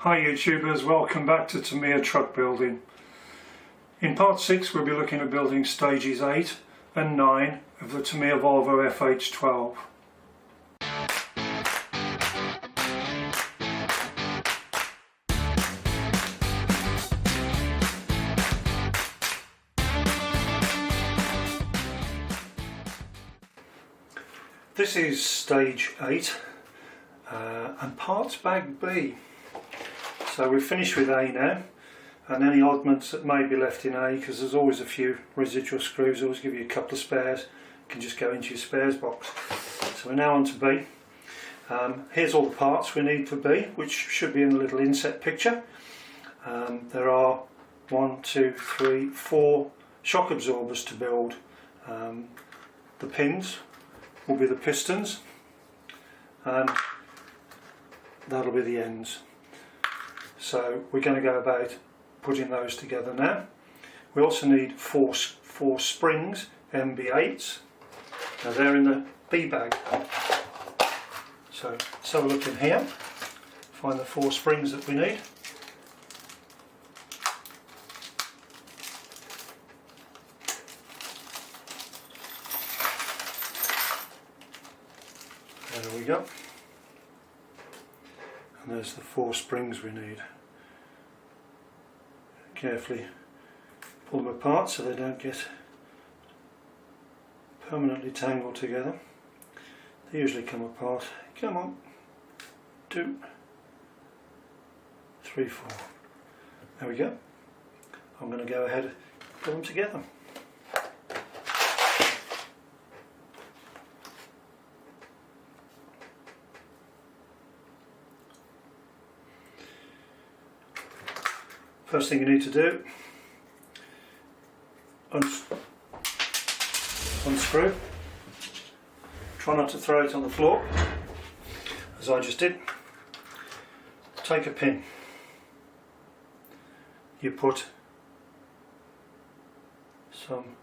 Hi YouTubers, welcome back to TamiyaTruckBuilding. In part 6 we'll be looking at building stages 8 and 9 of the Tamiya Volvo FH12. This is stage 8 and parts bag B. So we've finished with A now, and any oddments that may be left in A, because there's always a few residual screws, always give you a couple of spares, you can just go into your spares box. So we're now on to B. Here's all the parts we need for B, which should be in the little inset picture. There are 1, 2, 3, 4 shock absorbers to build. The pins will be the pistons, and that'll be the ends. So we're going to go about putting those together now. We also need four springs, MB8s. Now they're in the B bag. So let's have a look in here, find the 4 springs that we need. There we go. And there's the 4 springs we need. Carefully pull them apart so they don't get permanently tangled together. They usually come apart. Come on. 2, 3, 4. There we go. I'm going to go ahead and put them together. First thing you need to do, unscrew. Try not to throw it on the floor, as I just did. Take a pin. You put some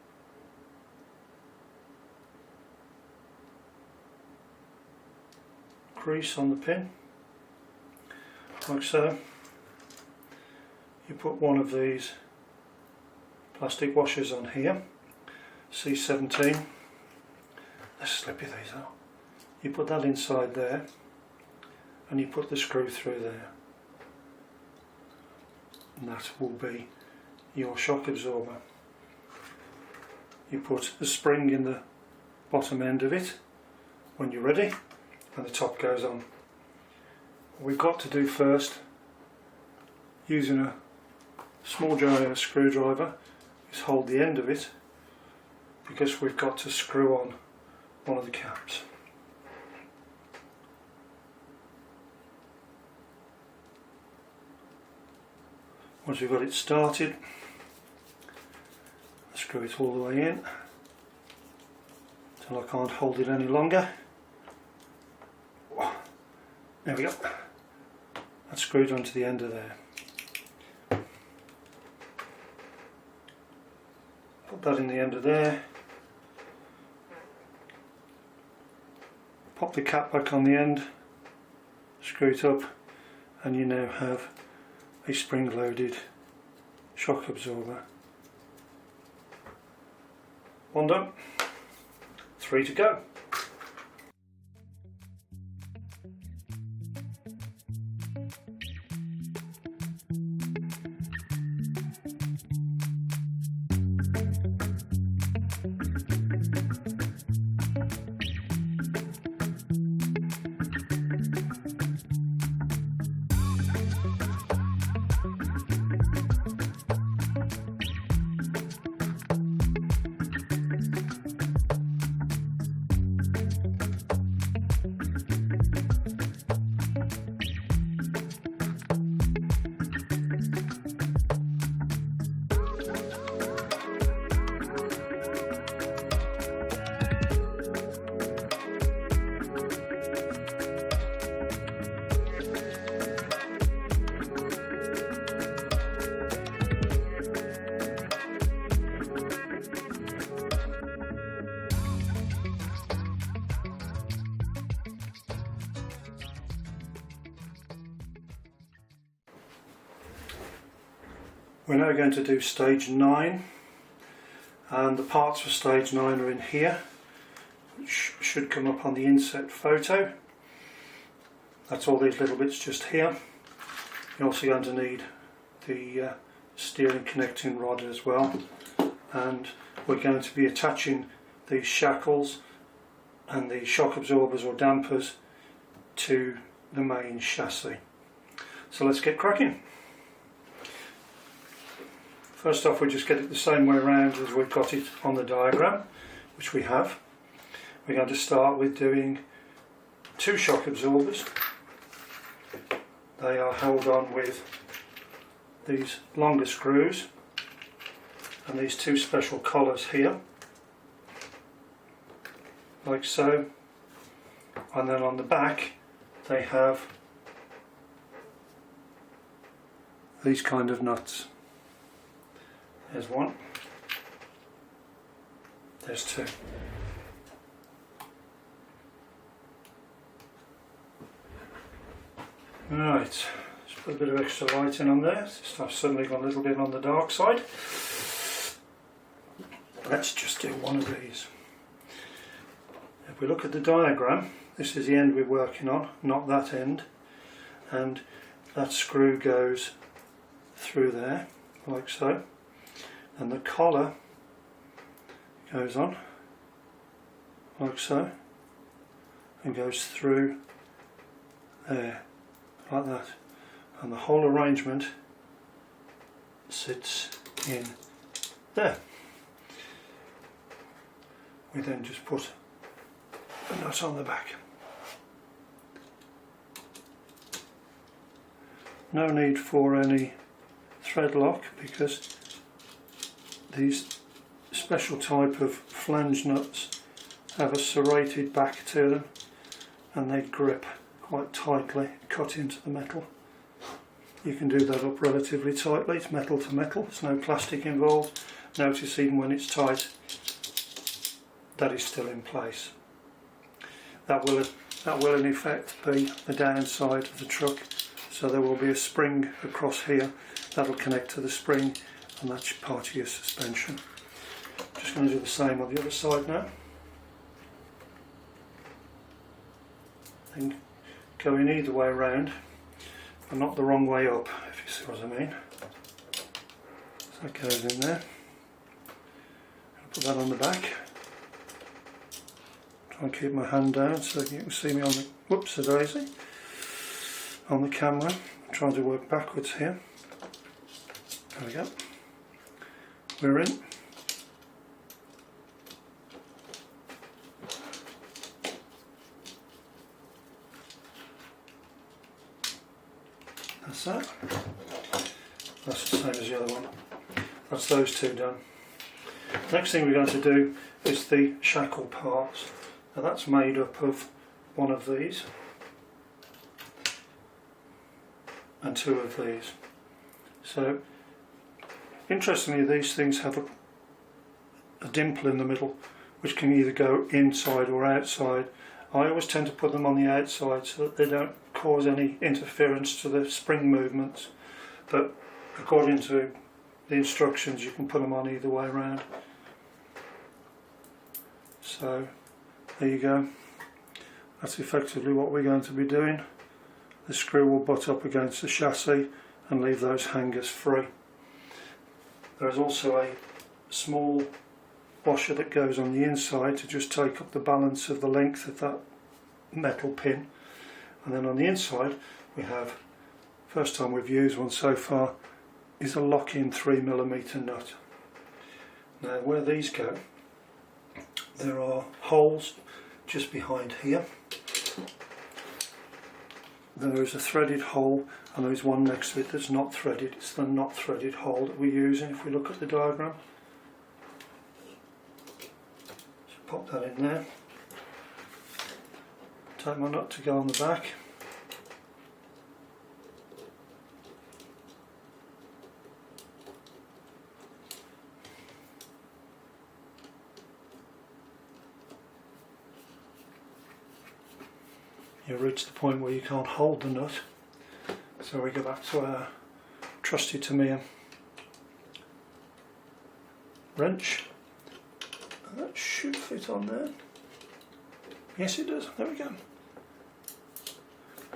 grease on the pin, like so. You put one of these plastic washers on here, C17. They're slippy, these are. You put that inside there, and you put the screw through there. And that will be your shock absorber. You put the spring in the bottom end of it when you're ready, and the top goes on. What we've got to do first, using a small diameter screwdriver, is hold the end of it, because we've got to screw on one of the caps. Once we've got it started, screw it all the way in until I can't hold it any longer. There we go. That's screwed onto the end of there. Put that in the end of there. Pop the cap back on the end, screw it up, and you now have a spring-loaded shock absorber. 1 done, 3 to go. We're now going to do stage 9, and the parts for stage 9 are in here, which should come up on the inset photo. That's all these little bits just here. You're also going to need the steering connecting rod as well, and we're going to be attaching these shackles and the shock absorbers or dampers to the main chassis. So let's get cracking. First off, we just get it the same way around as we've got it on the diagram, which we have. We're going to start with doing 2 shock absorbers. They are held on with these longer screws and these 2 special collars here, like so, and then on the back they have these kind of nuts. There's one, there's 2. Right, let's put a bit of extra light in on there. This stuff's suddenly gone a little bit on the dark side. Let's just do one of these. If we look at the diagram, this is the end we're working on, not that end, and that screw goes through there, like so, and the collar goes on, like so, and goes through there, like that, and the whole arrangement sits in there. We then just put a nut on the back. No need for any thread lock because these special type of flange nuts have a serrated back to them and they grip quite tightly, cut into the metal. You can do that up relatively tightly. It's metal to metal, there's no plastic involved. Notice even when it's tight, that is still in place. That will in effect be the downside of the truck. So there will be a spring across here that'll connect to the spring, and that's part of your suspension. Just going to do the same on the other side now. And going either way around, but not the wrong way up, if you see what I mean. So that goes in there. I'll put that on the back. Try and keep my hand down so you can see me on the whoops-a-daisy on the camera. I'm trying to work backwards here. There we go. We're in. That's that. That's the same as the other one. That's those 2 done. Next thing we're going to do is the shackle parts. Now that's made up of one of these and 2 of these. So interestingly, these things have a dimple in the middle which can either go inside or outside. I always tend to put them on the outside so that they don't cause any interference to the spring movements, but according to the instructions you can put them on either way around. So there you go. That's effectively what we're going to be doing. The screw will butt up against the chassis and leave those hangers free. There is also a small washer that goes on the inside to just take up the balance of the length of that metal pin, and then on the inside we have, first time we've used one so far, is a lock-in 3mm nut. Now where these go, there are holes just behind here. There is a threaded hole and there is one next to it that's not threaded. It's the not threaded hole that we're using if we look at the diagram. So pop that in there. Take my nut to go on the back. You reach the point where you can't hold the nut, so we go back to our trusty Tamiya wrench. And that should fit on there. Yes, it does. There we go.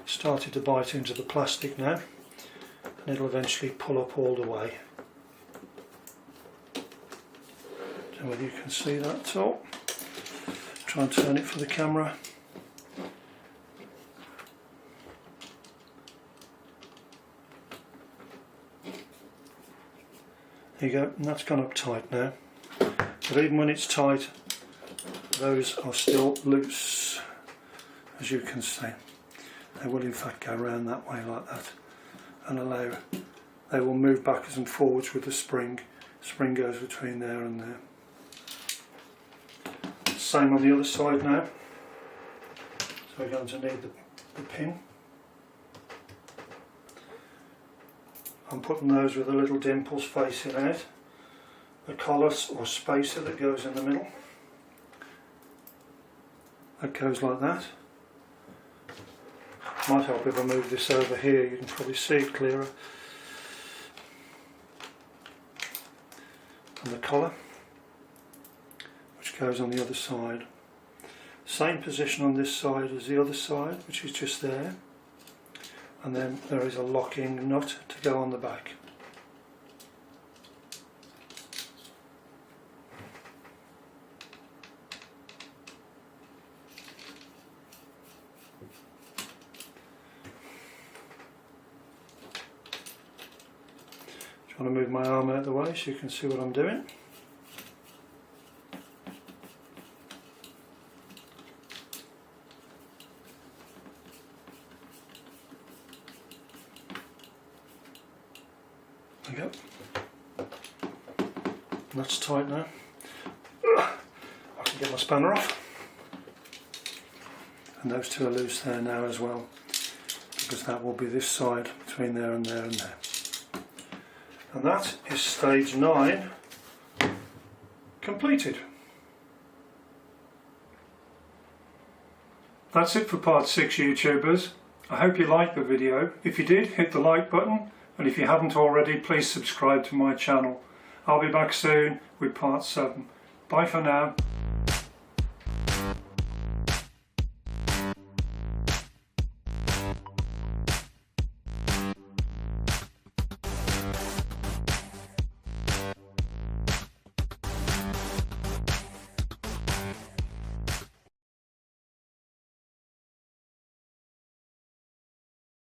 Started to bite into the plastic now, and it'll eventually pull up all the way. Don't know whether you can see that at all. Try and turn it for the camera. There you go, and that's gone up tight now. But even when it's tight, those are still loose, as you can see. They will in fact go around that way like that and they will move backwards and forwards with the spring. Spring goes between there and there. Same on the other side now. So we're going to need the pin. I'm putting those with the little dimples facing out. The collar or spacer that goes in the middle. That goes like that. Might help if I move this over here, you can probably see it clearer. And the collar, which goes on the other side. Same position on this side as the other side, which is just there. And then there is a locking nut to go on the back. I want to move my arm out of the way so you can see what I'm doing. There we go. That's tight now. I can get my spanner off. And those two are loose there now as well, because that will be this side between there and there and there. And that is stage 9 completed. That's it for part 6, YouTubers. I hope you liked the video. If you did, hit the like button, and if you haven't already, please subscribe to my channel. I'll be back soon with part 7. Bye for now.